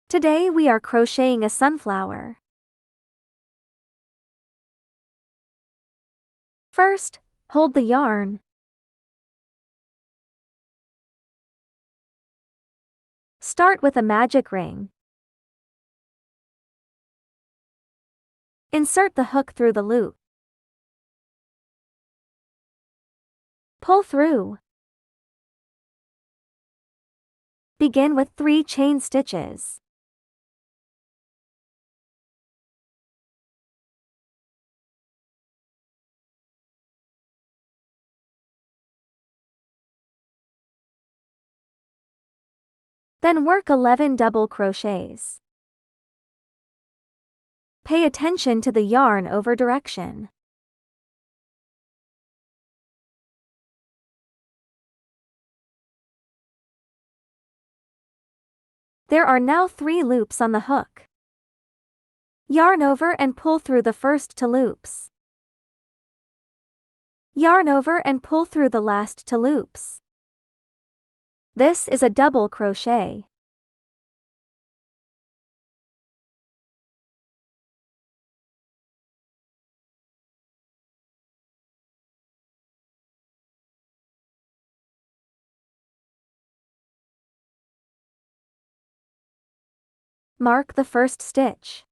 Today we are crocheting a sunflower. First, hold the yarn. Start with a magic ring. Insert the hook through the loop. Pull through. Begin with 3 chain stitches. Then work 11 double crochets. Pay attention to the yarn over direction. There are now 3 loops on the hook. Yarn over and pull through the first 2 loops. Yarn over and pull through the last 2 loops. This is a double crochet. Mark the first stitch.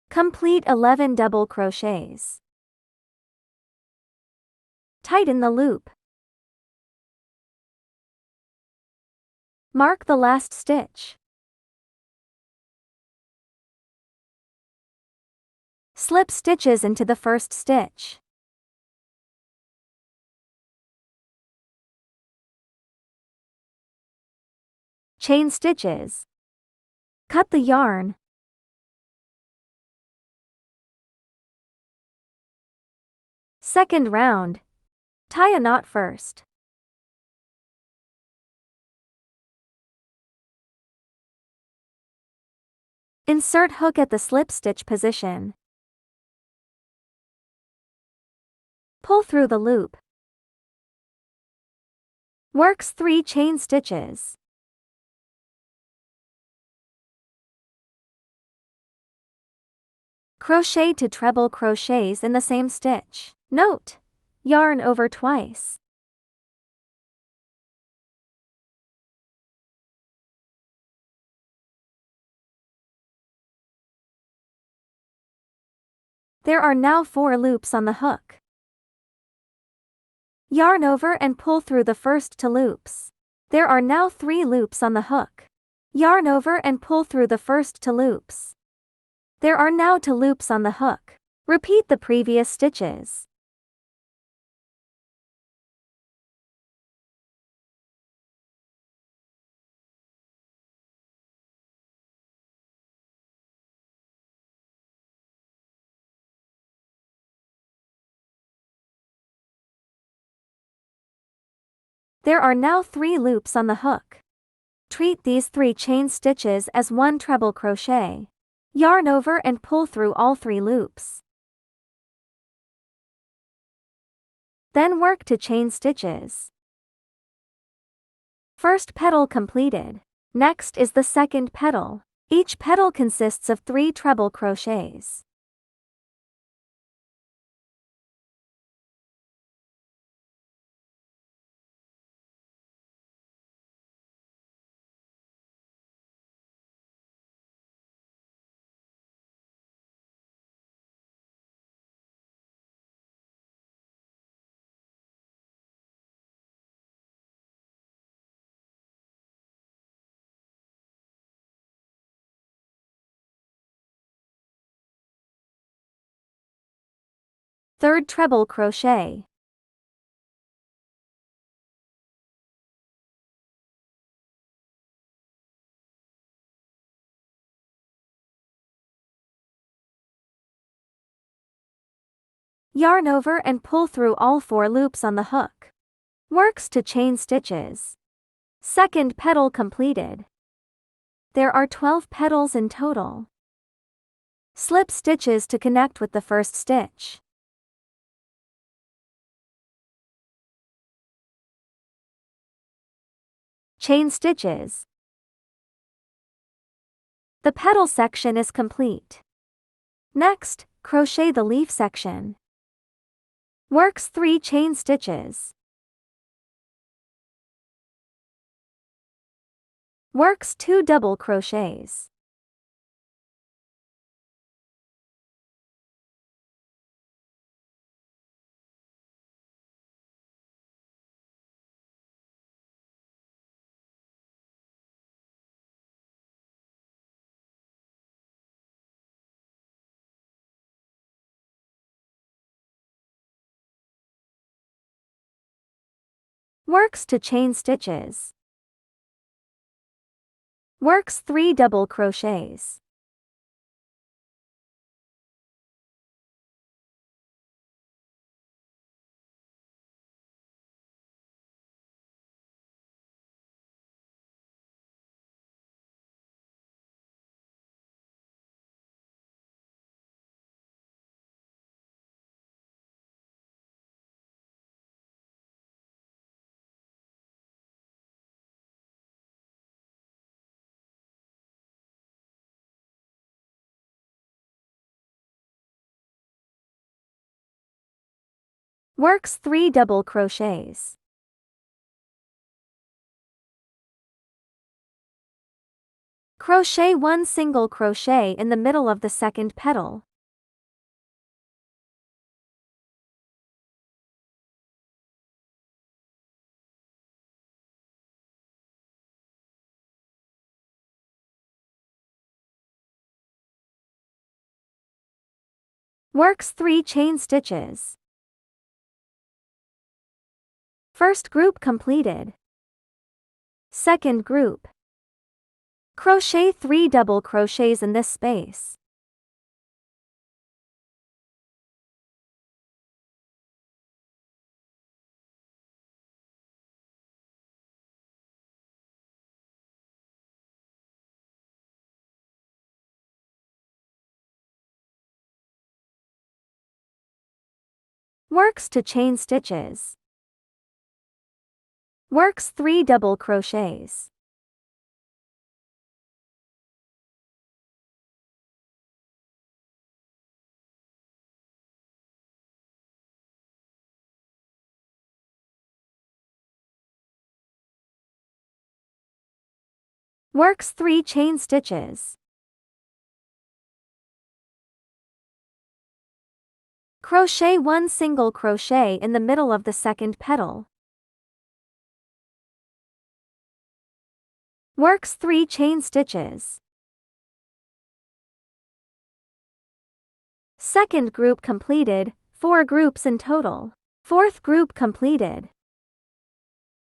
Complete 11 double crochets. Tighten the loop. Mark the last stitch. Slip stitches into the first stitch. Chain stitches. Cut the yarn. Second round. Tie a knot first. Insert hook at the slip stitch position. Pull through the loop. Works 3 chain stitches. Crochet to treble crochets in the same stitch. Note: yarn over twice. There are now 4 loops on the hook. Yarn over and pull through the first 2 loops. There are now 3 loops on the hook. Yarn over and pull through the first 2 loops. There are now 2 loops on the hook. Repeat the previous stitches. There are now 3 loops on the hook. Treat these 3 chain stitches as 1 treble crochet. Yarn over and pull through all 3 loops. Then work to chain stitches. First petal completed. Next is the second petal. Each petal consists of 3 treble crochets. Third treble crochet. Yarn over and pull through all 4 loops on the hook. Works to chain stitches. Second petal completed. There are 12 petals in total. Slip stitches to connect with the first stitch. Chain stitches. The petal section is complete. Next, crochet the leaf section. Works 3 chain stitches. Works 2 double crochets. Works 2 chain stitches. Works 3 double crochets. Works 3 double crochets. Crochet 1 single crochet in the middle of the second petal. Works 3 chain stitches. First group completed. Second group. Crochet 3 double crochets in this space. Works 2 chain stitches. Works 3 double crochets. Works 3 chain stitches. Crochet 1 single crochet in the middle of the second petal. Works 3 chain stitches. Second group completed, 4 groups in total. Fourth group completed.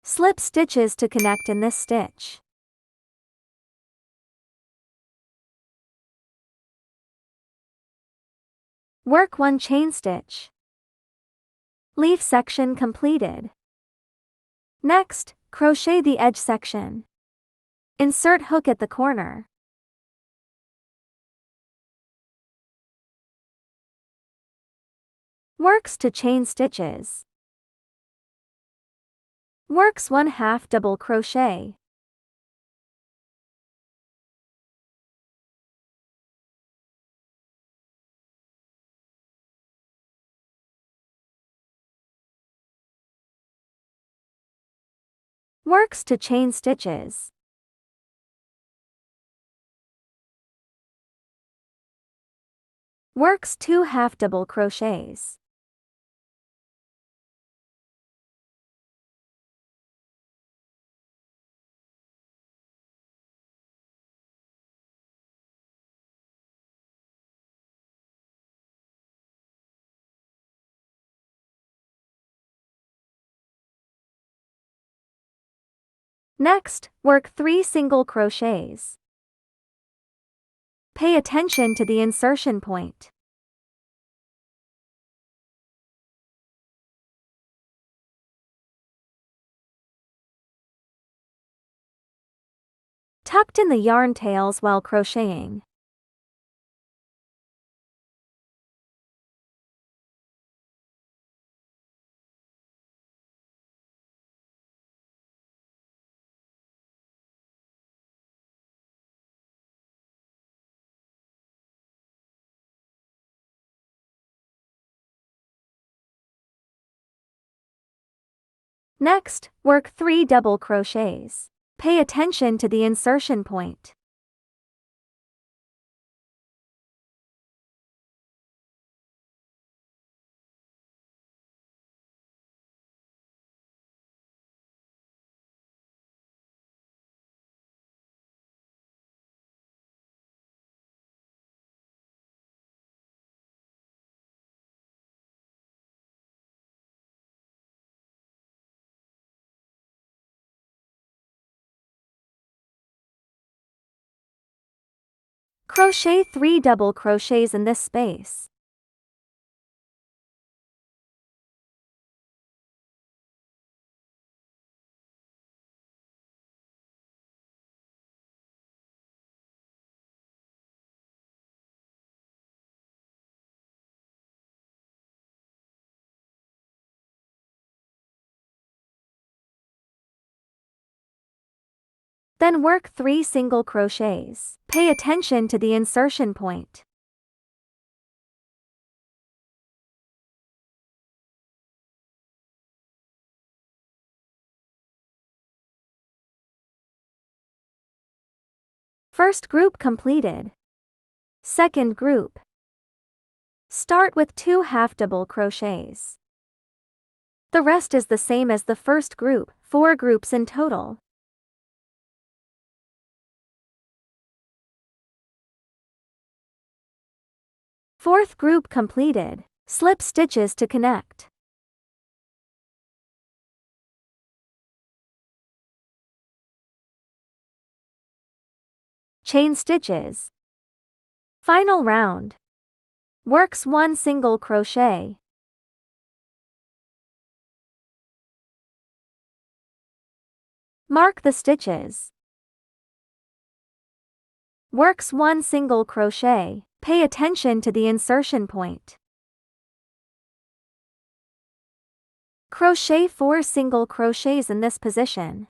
Slip stitches to connect in this stitch. Work 1 chain stitch. Leaf section completed. Next, crochet the edge section. Insert hook at the corner. Works 2 chain stitches. Works 1/2 double crochet. Works 2 chain stitches. Works 2 half double crochets. Next, work 3 single crochets. Pay attention to the insertion point. Tucked in the yarn tails while crocheting. Next, work 3 double crochets. Pay attention to the insertion point. Crochet 3 double crochets in this space. Then work 3 single crochets. Pay attention to the insertion point. First group completed. Second group. Start with 2 half double crochets. The rest is the same as the first group, 4 groups in total. Fourth group completed. Slip stitches to connect. Chain stitches. Final round. Works 1 single crochet. Mark the stitches. Works 1 single crochet. Pay attention to the insertion point. Crochet 4 single crochets in this position.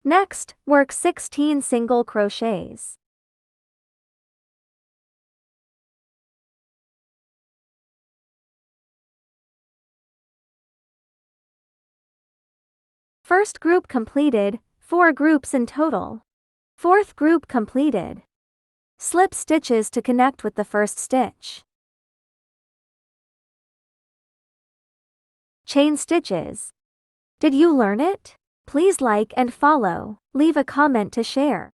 Next, work 16 single crochets. First group completed, 4 groups in total. Fourth group completed. Slip stitches to connect with the first stitch. Chain stitches. Did you learn it? Please like and follow. Leave a comment to share.